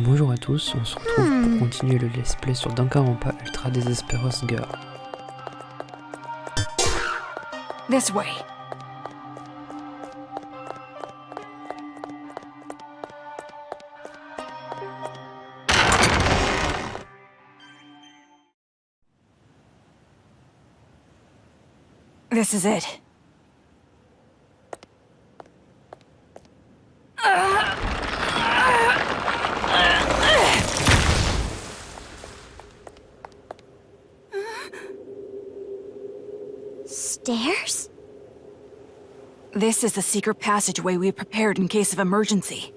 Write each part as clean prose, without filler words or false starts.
Bonjour à tous, on se retrouve pour continuer le let's play sur Danganronpa Ultra Desesperos Girl. This way. This is it. Stairs? This is the secret passageway we prepared in case of emergency.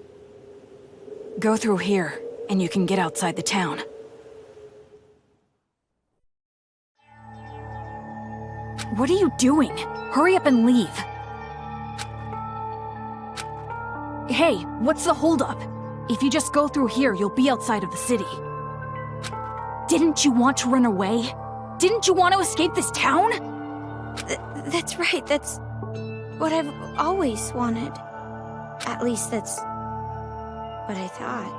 Go through here, and you can get outside the town. What are you doing? Hurry up and leave. Hey, what's the holdup? If you just go through here, you'll be outside of the city. Didn't you want to run away? Didn't you want to escape this town? That's right, that's what I've always wanted. At least that's what I thought.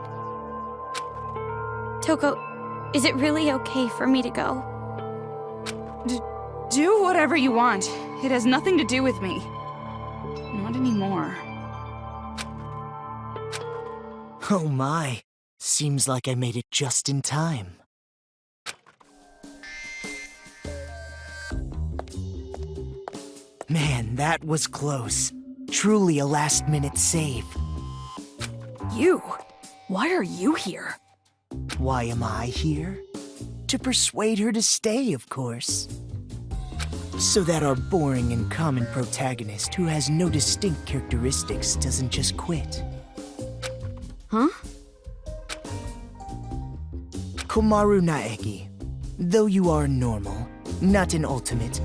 Toko, is it really okay for me to go? Do whatever you want. It has nothing to do with me. Not anymore. Oh my. Seems like I made it just in time. Man, that was close. Truly a last-minute save. You? Why are you here? Why am I here? To persuade her to stay, of course. So that our boring and common protagonist who has no distinct characteristics doesn't just quit. Huh? Komaru Naegi, though you are normal, not an ultimate,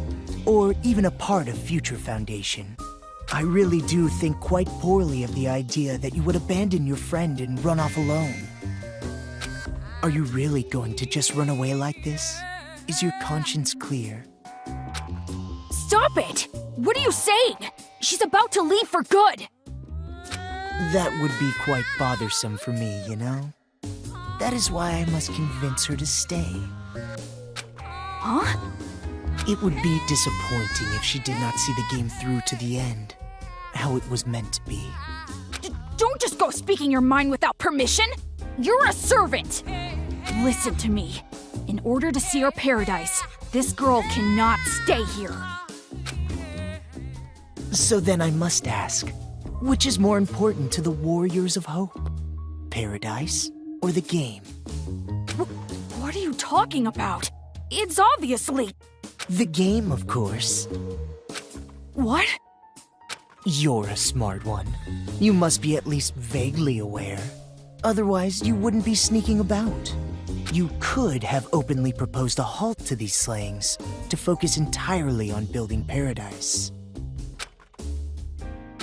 or even a part of Future Foundation, I really do think quite poorly of the idea that you would abandon your friend and run off alone. Are you really going to just run away like this? Is your conscience clear? Stop it! What are you saying? She's about to leave for good! That would be quite bothersome for me, you know? That is why I must convince her to stay. Huh? It would be disappointing if she did not see the game through to the end, how it was meant to be. Don't just go speaking your mind without permission! You're a servant! Listen to me. In order to see our paradise, this girl cannot stay here. So then I must ask, which is more important to the Warriors of Hope? Paradise or the game? What are you talking about? It's obviously... The game, of course. What? You're a smart one. You must be at least vaguely aware. Otherwise, you wouldn't be sneaking about. You could have openly proposed a halt to these slayings to focus entirely on building paradise.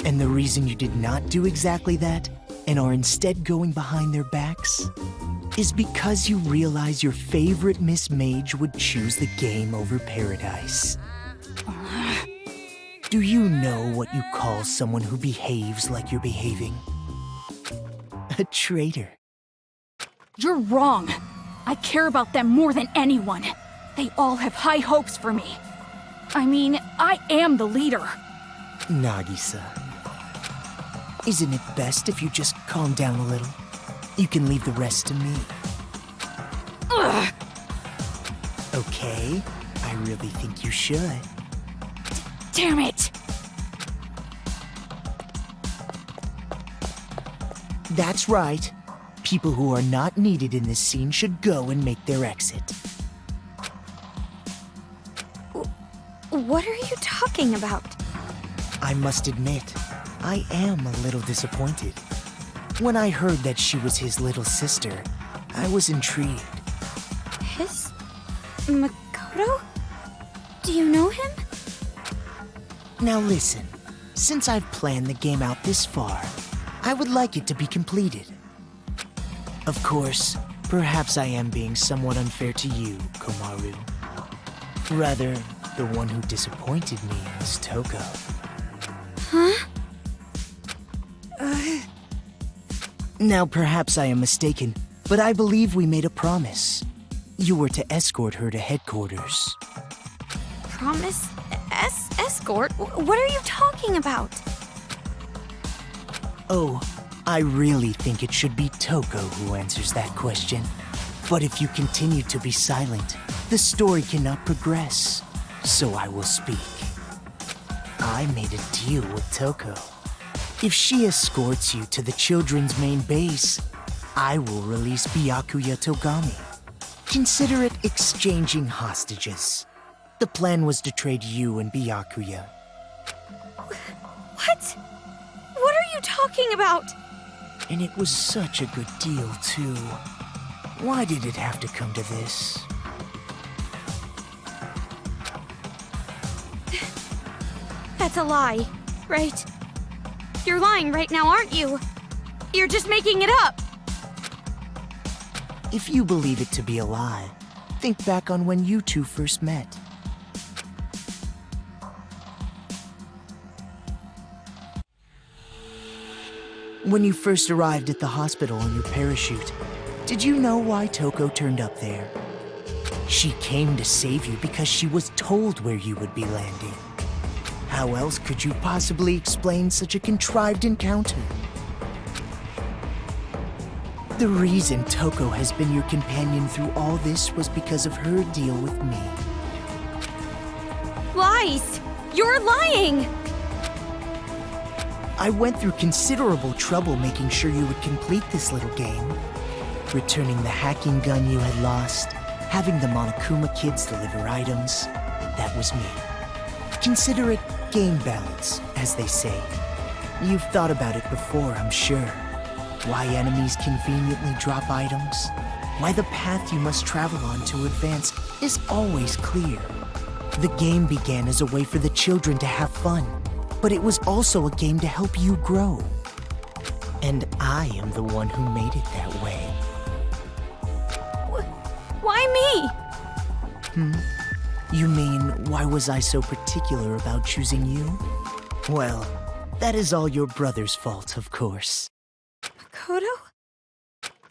And the reason you did not do exactly that, and are instead going behind their backs, is because you realize your favorite Miss Mage would choose the game over paradise. Do you know what you call someone who behaves like you're behaving? A traitor. You're wrong. I care about them more than anyone. They all have high hopes for me. I mean, I am the leader. Nagisa, isn't it best if you just calm down a little? You can leave the rest to me. Ugh. Okay, I really think you should. Damn it! That's right. People who are not needed in this scene should go and make their exit. What are you talking about? I must admit, I am a little disappointed. When I heard that she was his little sister, I was intrigued. His? Makoto? Do you know him? Now listen, since I've planned the game out this far, I would like it to be completed. Of course, perhaps I am being somewhat unfair to you, Komaru. Rather, the one who disappointed me was Toko. Huh? Now, perhaps I am mistaken, but I believe we made a promise. You were to escort her to headquarters. Promise? Escort? What are you talking about? Oh, I really think it should be Toko who answers that question. But if you continue to be silent, the story cannot progress. So I will speak. I made a deal with Toko. If she escorts you to the children's main base, I will release Byakuya Togami. Consider it exchanging hostages. The plan was to trade you and Byakuya. What? What are you talking about? And it was such a good deal, too. Why did it have to come to this? That's a lie, right? You're lying right now, aren't you? You're just making it up. If you believe it to be a lie, think back on when you two first met. When you first arrived at the hospital on your parachute, did you know why Toko turned up there? She came to save you because she was told where you would be landing. How else could you possibly explain such a contrived encounter? The reason Toko has been your companion through all this was because of her deal with me. Lies! You're lying! I went through considerable trouble making sure you would complete this little game. Returning the hacking gun you had lost, having the Monokuma kids deliver items, that was me. Consider it game balance, as they say. You've thought about it before, I'm sure. Why enemies conveniently drop items, why the path you must travel on to advance is always clear. The game began as a way for the children to have fun, but it was also a game to help you grow. And I am the one who made it that way. Why me? You mean, why was I so particular about choosing you? Well, that is all your brother's fault, of course. Makoto?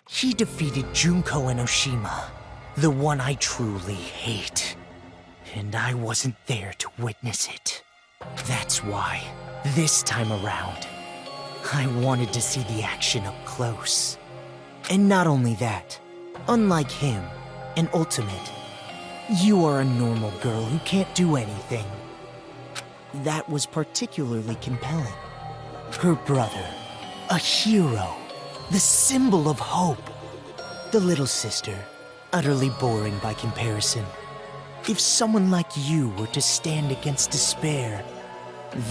He defeated Junko and Oshima, the one I truly hate. And I wasn't there to witness it. That's why, this time around, I wanted to see the action up close. And not only that, unlike him, an ultimate, you are a normal girl who can't do anything. That was particularly compelling. Her brother, a hero, the symbol of hope. The little sister, utterly boring by comparison. If someone like you were to stand against despair,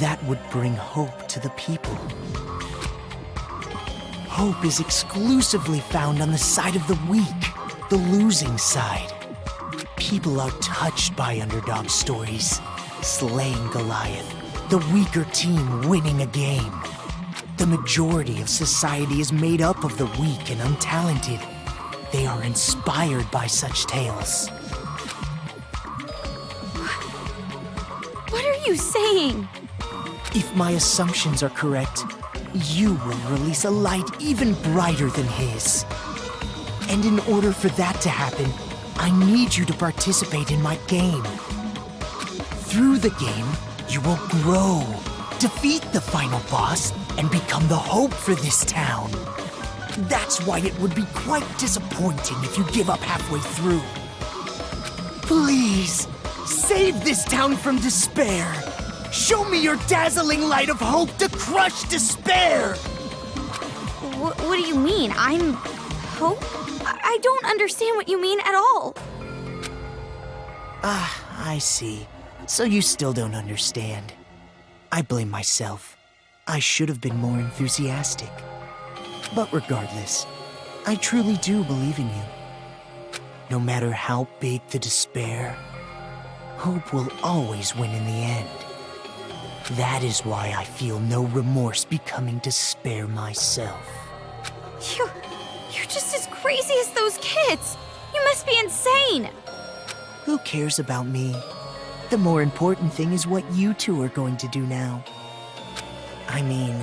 that would bring hope to the people. Hope is exclusively found on the side of the weak, the losing side. People are touched by underdog stories, slaying Goliath, the weaker team winning a game. The majority of society is made up of the weak and untalented. They are inspired by such tales. What are you saying? If my assumptions are correct, you will release a light even brighter than his. And in order for that to happen, I need you to participate in my game. Through the game, you will grow, defeat the final boss, and become the hope for this town. That's why it would be quite disappointing if you give up halfway through. Please, save this town from despair. Show me your dazzling light of hope to crush despair! What do you mean? I'm hope? I don't understand what you mean at all. I see. So you still don't understand. I blame myself. I should have been more enthusiastic. But regardless, I truly do believe in you. No matter how big the despair, hope will always win in the end. That is why I feel no remorse becoming despair myself. You're just as crazy as those kids. You must be insane. Who cares about me? The more important thing is what you two are going to do now. I mean,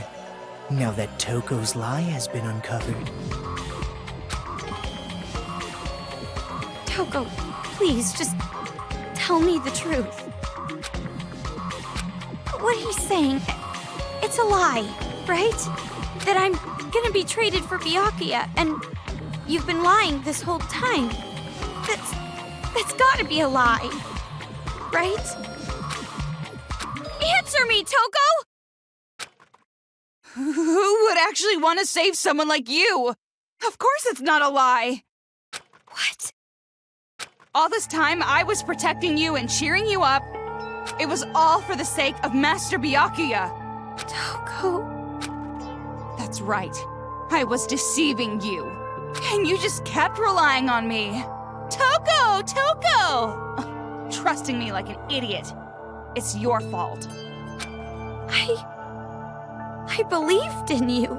now that Toko's lie has been uncovered. Toko, please, just tell me the truth. What he's saying, it's a lie, right? That I'm gonna be traded for Byakuya, and you've been lying this whole time. That's gotta be a lie, right? Answer me, Toko! Who would actually want to save someone like you? Of course it's not a lie. What? All this time, I was protecting you and cheering you up. It was all for the sake of Master Byakuya. Toko... That's right. I was deceiving you. And you just kept relying on me. Toko! Toko! Trusting me like an idiot. It's your fault. I believed in you.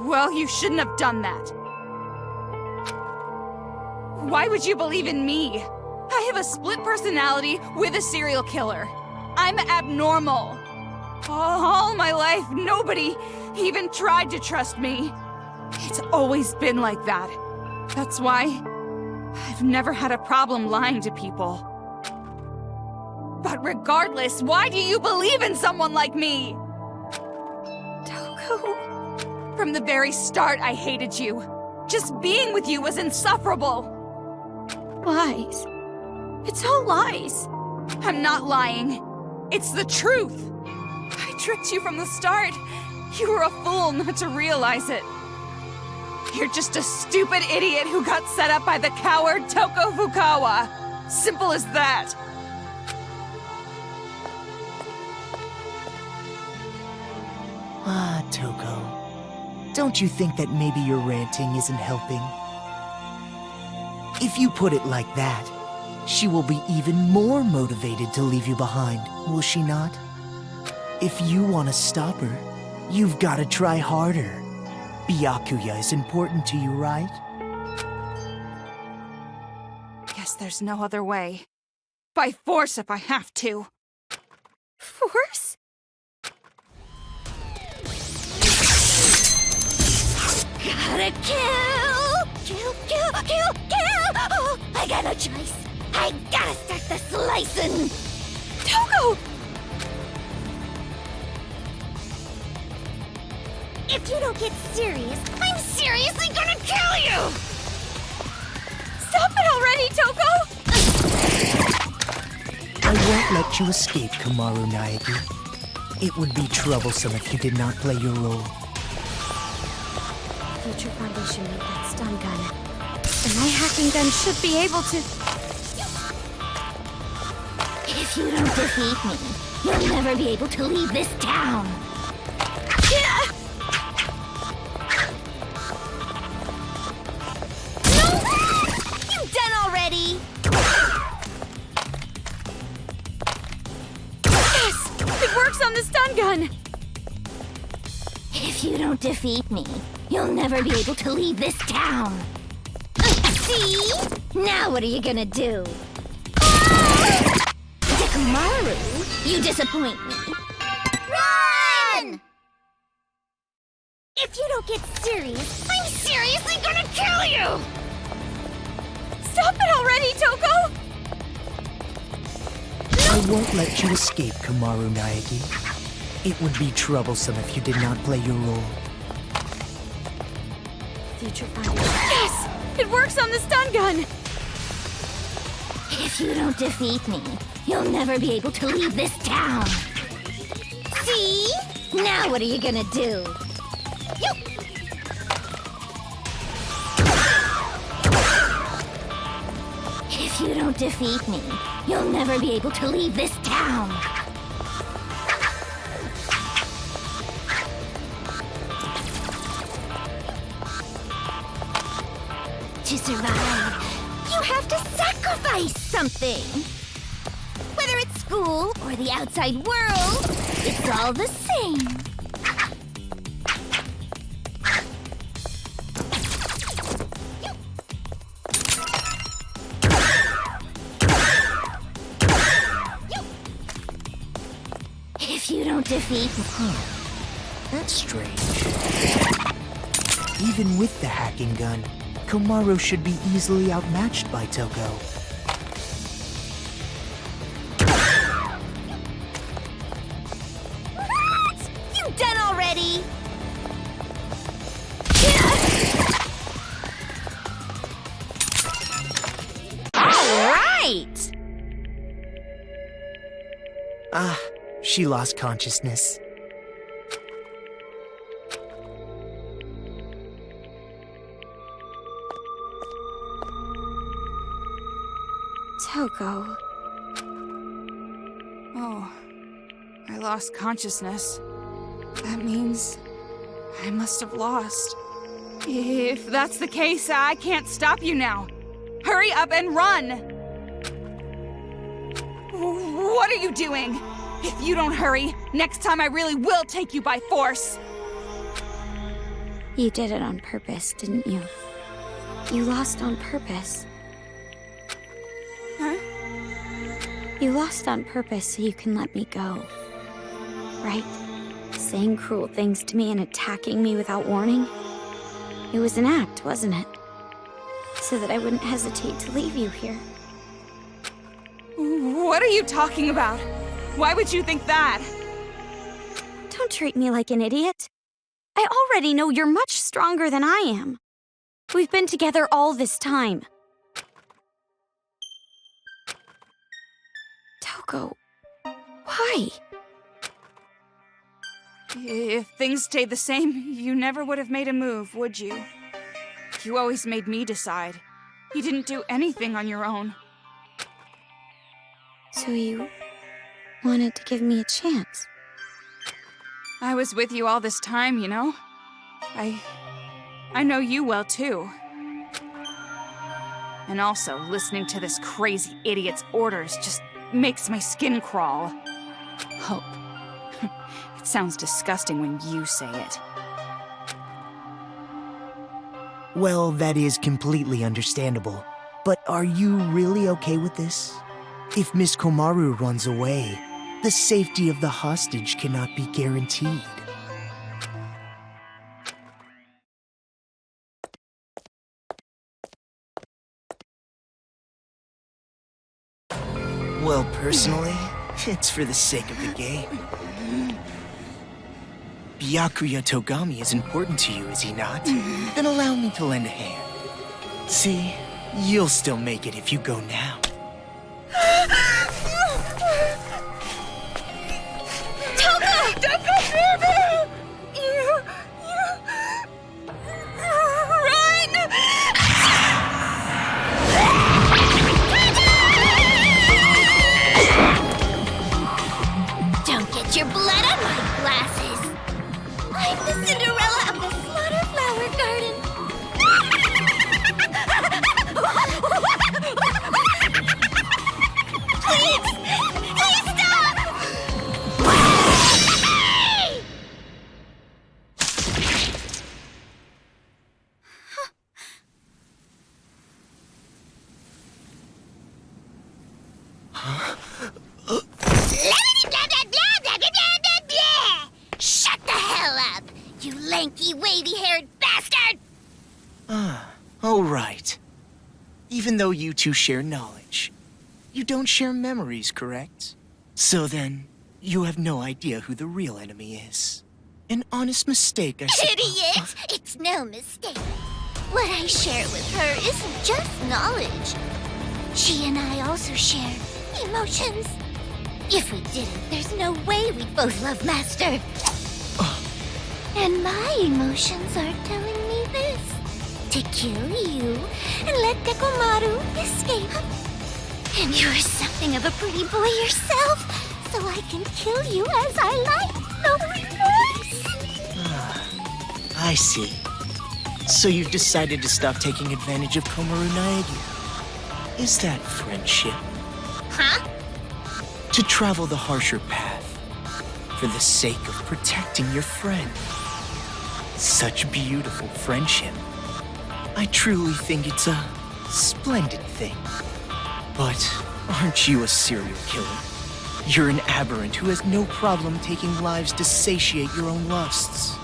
Well, you shouldn't have done that. Why would you believe in me? I have a split personality with a serial killer. I'm abnormal. All my life, nobody even tried to trust me. It's always been like that. That's why I've never had a problem lying to people. But regardless, why do you believe in someone like me? Toko... From the very start, I hated you. Just being with you was insufferable. Lies. It's all lies. I'm not lying. It's the truth. I tricked you from the start. You were a fool not to realize it. You're just a stupid idiot who got set up by the coward Toko Fukawa. Simple as that. Ah, Toko. Don't you think that maybe your ranting isn't helping? If you put it like that, she will be even more motivated to leave you behind, will she not? If you want to stop her, you've got to try harder. Byakuya is important to you, right? Guess there's no other way. By force if I have to. Force? Gotta kill! Kill! Oh, I got no choice. I gotta start the slicing! Toko! If you don't get serious, I'm seriously gonna kill you! Stop it already, Toko! I won't let you escape, Komaru Naegi. It would be troublesome if you did not play your role. Future Foundation made that stun gun. And my hacking gun should be able to... If you don't defeat me, you'll never be able to leave this town. No! You done already? Yes! It works on the stun gun! If you don't defeat me, you'll never be able to leave this town. See? Now what are you gonna do? Komaru, you disappoint me. Run! If you don't get serious, I'm seriously gonna kill you! Stop it already, Toko! I won't let you escape, Komaru Naegi. It would be troublesome if you did not play your role. Future Foundation. Yes! It works on the stun gun! If you don't defeat me, you'll never be able to leave this town. See? Now what are you gonna do? If you don't defeat me, you'll never be able to leave this town. To survive, you have to sacrifice something. Whether it's school or the outside world, it's all the same. If you don't defeat me... That's strange. Even with the hacking gun, Komaru should be easily outmatched by Toko. What? You done already? All right! Ah, she lost consciousness. Toko. Oh, I lost consciousness. That means I must have lost. If that's the case, I can't stop you now. Hurry up and run! What are you doing? If you don't hurry, next time I really will take you by force. You did it on purpose, didn't you? You lost on purpose. Huh? You lost on purpose so you can let me go. Right? Saying cruel things to me and attacking me without warning. It was an act, wasn't it? So that I wouldn't hesitate to leave you here. What are you talking about? Why would you think that? Don't treat me like an idiot. I already know you're much stronger than I am. We've been together all this time. Toko, why? If things stayed the same, you never would have made a move, would you? You always made me decide. You didn't do anything on your own. So you wanted to give me a chance? I was with you all this time, you know? I know you well, too. And also, listening to this crazy idiot's orders just makes my skin crawl. Hope. It sounds disgusting when you say it. Well, that is completely understandable. But are you really okay with this? If Miss Komaru runs away, the safety of the hostage cannot be guaranteed. Well, personally, it's for the sake of the game. Byakuya Togami is important to you, is he not? Then allow me to lend a hand. See, you'll still make it if you go now. Toko! Don't go near me! Run! Don't get your blood on my glasses. I'm the Cinderella of the Slaughter Flower Garden. Please! Please stop! Shut the hell up, you lanky, wavy-haired bastard! Oh, right. Even though you two share knowledge, you don't share memories, correct? So then, you have no idea who the real enemy is. An honest mistake, I suppose. Idiot! It's no mistake. What I share with her isn't just knowledge. She and I also share emotions. If we didn't, there's no way we'd both love Master. And my emotions are telling me this. To kill you and let Dekomaru escape. And you're something of a pretty boy yourself, so I can kill you as I like. No remorse. I see. So you've decided to stop taking advantage of Komaru Naegi. Is that friendship? Huh? To travel the harsher path for the sake of protecting your friend. Such beautiful friendship. I truly think it's a splendid thing. But aren't you a serial killer? You're an aberrant who has no problem taking lives to satiate your own lusts.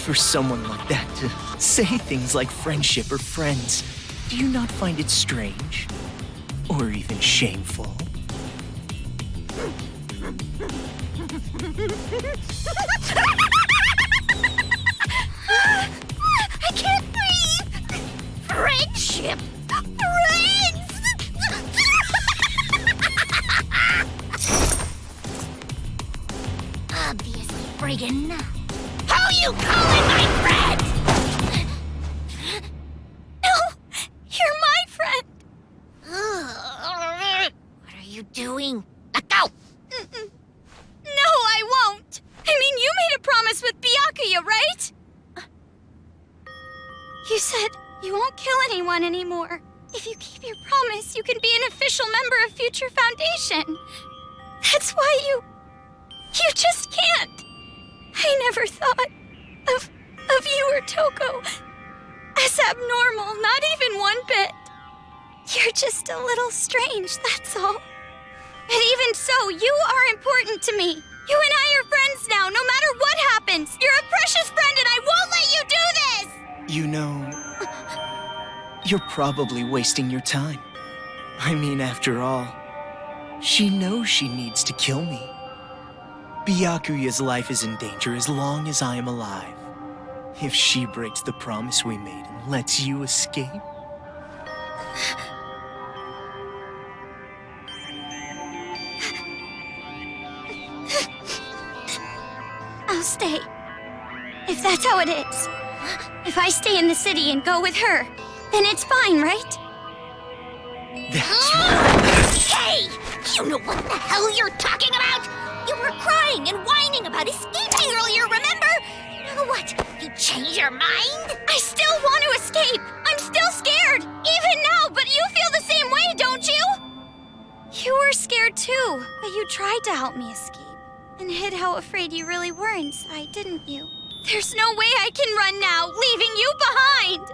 For someone like that to say things like friendship or friends, do you not find it strange? Or even shameful? I can't breathe! Friendship! Friends! Obviously friggin' not. How you calling my friend? No! You're my friend! What are you doing? Let go! No, I won't! I mean, you made a promise with Byakuya, right? You said you won't kill anyone anymore. If you keep your promise, you can be an official member of Future Foundation. That's why you just can't. I never thought of you or Toko as abnormal, not even one bit. You're just a little strange, that's all. But even so, you are important to me. You and I are friends now, no matter what happens. You're a precious friend and I won't let you do this! You know, you're probably wasting your time. I mean, after all, she knows she needs to kill me. Byakuya's life is in danger as long as I am alive. If she breaks the promise we made and lets you escape... I'll stay. If that's how it is. If I stay in the city and go with her, then it's fine, right? That's right. Hey! You know what the hell you're talking about? You were crying and whining about escaping earlier, remember? Now what? You change your mind? I still want to escape! I'm still scared! Even now, but you feel the same way, don't you? You were scared too, but you tried to help me escape. And hid how afraid you really were inside, didn't you? There's no way I can run now, leaving you behind!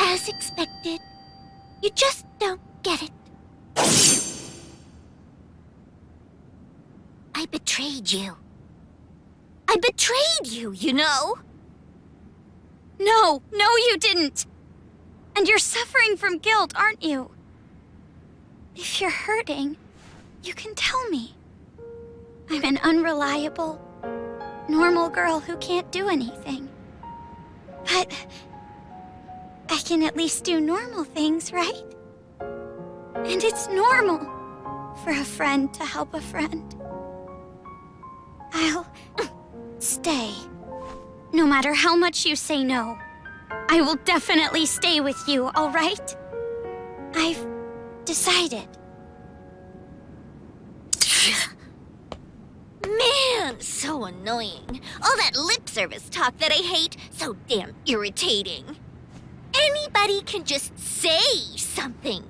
As expected. You just don't get it. I betrayed you. I betrayed you, you know? No, you didn't. And you're suffering from guilt, aren't you? If you're hurting, you can tell me. I'm an unreliable, normal girl who can't do anything. But I can at least do normal things, right? And it's normal for a friend to help a friend. I'll stay. No matter how much you say no, I will definitely stay with you, all right? I've decided. Man, so annoying. All that lip service talk that I hate, so damn irritating. Anybody can just say something.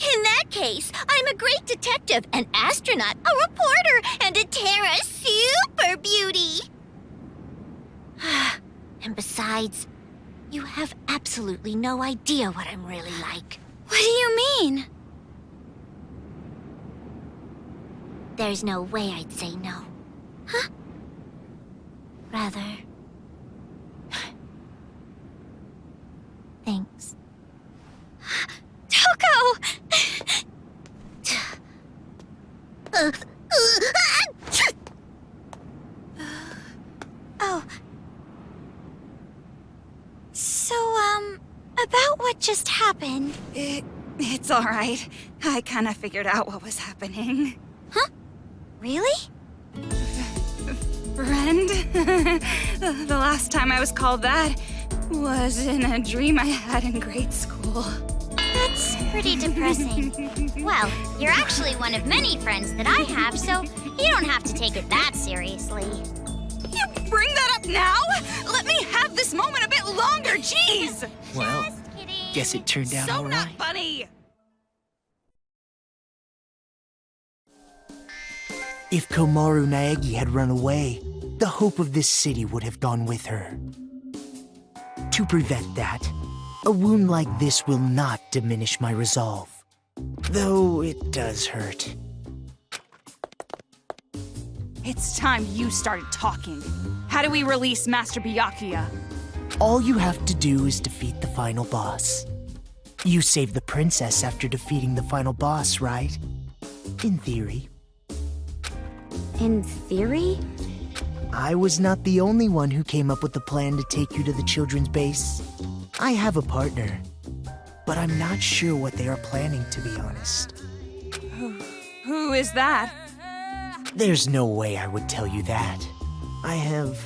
In that case, I'm a great detective, an astronaut, a reporter, and a Terra super beauty. And besides, you have absolutely no idea what I'm really like. What do you mean? There's no way I'd say no. Huh? Rather... Thanks. Toko! Oh. So, about what just happened. It's all right. I kind of figured out what was happening. Huh? Really? Friend? The last time I was called that was in a dream I had in grade school. That's pretty depressing. Well, you're actually one of many friends that I have, so you don't have to take it that seriously. You bring that up now? Let me have this moment a bit longer, jeez! Well, guess it turned out all So right. not funny! If Komaru Naegi had run away, the hope of this city would have gone with her. To prevent that, a wound like this will not diminish my resolve. Though it does hurt. It's time you started talking. How do we release Master Byakuya? All you have to do is defeat the final boss. You saved the princess after defeating the final boss, right? In theory. In theory? I was not the only one who came up with the plan to take you to the children's base. I have a partner, but I'm not sure what they are planning, to be honest. Who is that? There's no way I would tell you that. I have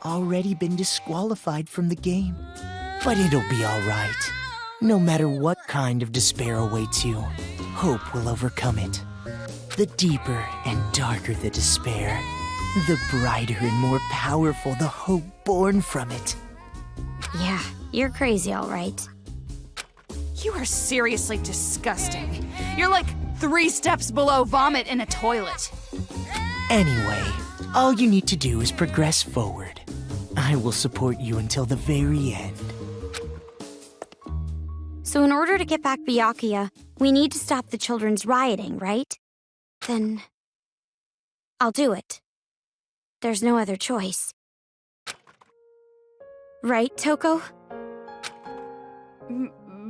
already been disqualified from the game. But it'll be alright. No matter what kind of despair awaits you, hope will overcome it. The deeper and darker the despair, the brighter and more powerful the hope born from it. Yeah, you're crazy, all right. You are seriously disgusting. You're like 3 steps below vomit in a toilet. Anyway, all you need to do is progress forward. I will support you until the very end. So in order to get back Byakuya, we need to stop the children's rioting, right? Then I'll do it. There's no other choice. Right, Toko?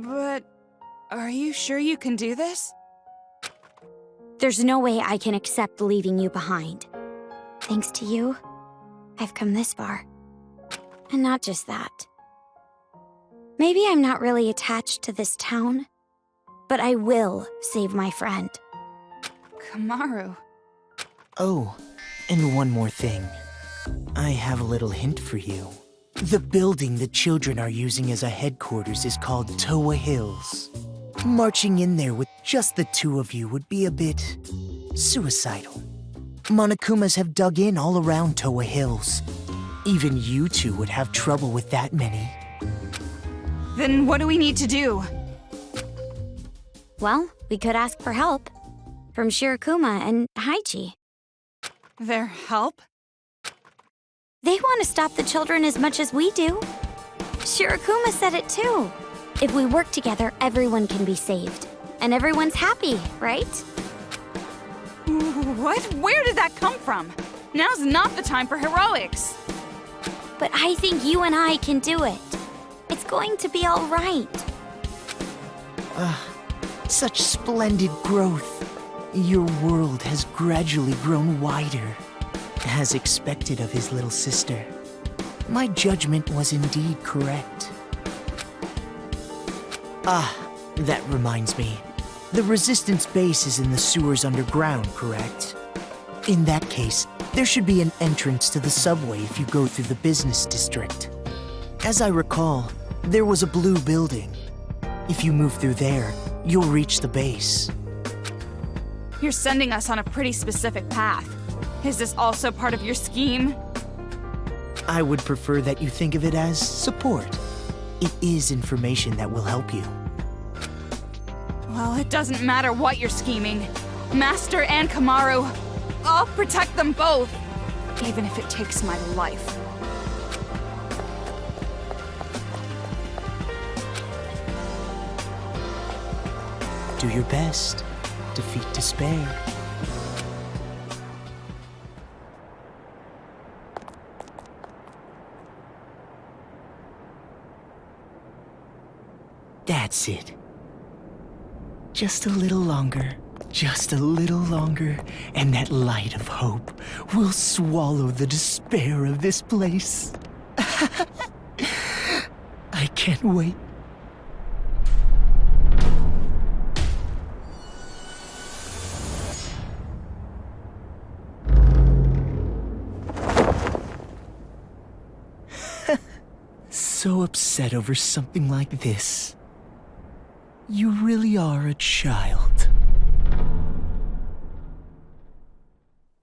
But are you sure you can do this? There's no way I can accept leaving you behind. Thanks to you, I've come this far. And not just that. Maybe I'm not really attached to this town, but I will save my friend. Kamaru. Oh, and one more thing. I have a little hint for you. The building the children are using as a headquarters is called Towa Hills. Marching in there with just the 2 of you would be a bit suicidal. Monokumas have dug in all around Towa Hills. Even you 2 would have trouble with that many. Then what do we need to do? Well, we could ask for help. From Shirokuma and Haichi. Their help? They want to stop the children as much as we do. Shirokuma said it too. If we work together, everyone can be saved. And everyone's happy, right? What? Where did that come from? Now's not the time for heroics. But I think you and I can do it. It's going to be all right. Such splendid growth. Your world has gradually grown wider, as expected of his little sister. My judgment was indeed correct. That reminds me. The Resistance base is in the sewers underground, correct? In that case, there should be an entrance to the subway if you go through the business district. As I recall, there was a blue building. If you move through there, you'll reach the base. You're sending us on a pretty specific path. Is this also part of your scheme? I would prefer that you think of it as support. It is information that will help you. Well, it doesn't matter what you're scheming. Master and Kamaru, I'll protect them both, even if it takes my life. Do your best. Defeat despair. That's it. Just a little longer, just a little longer, and that light of hope will swallow the despair of this place. I can't wait. So upset over something like this. You really are a child.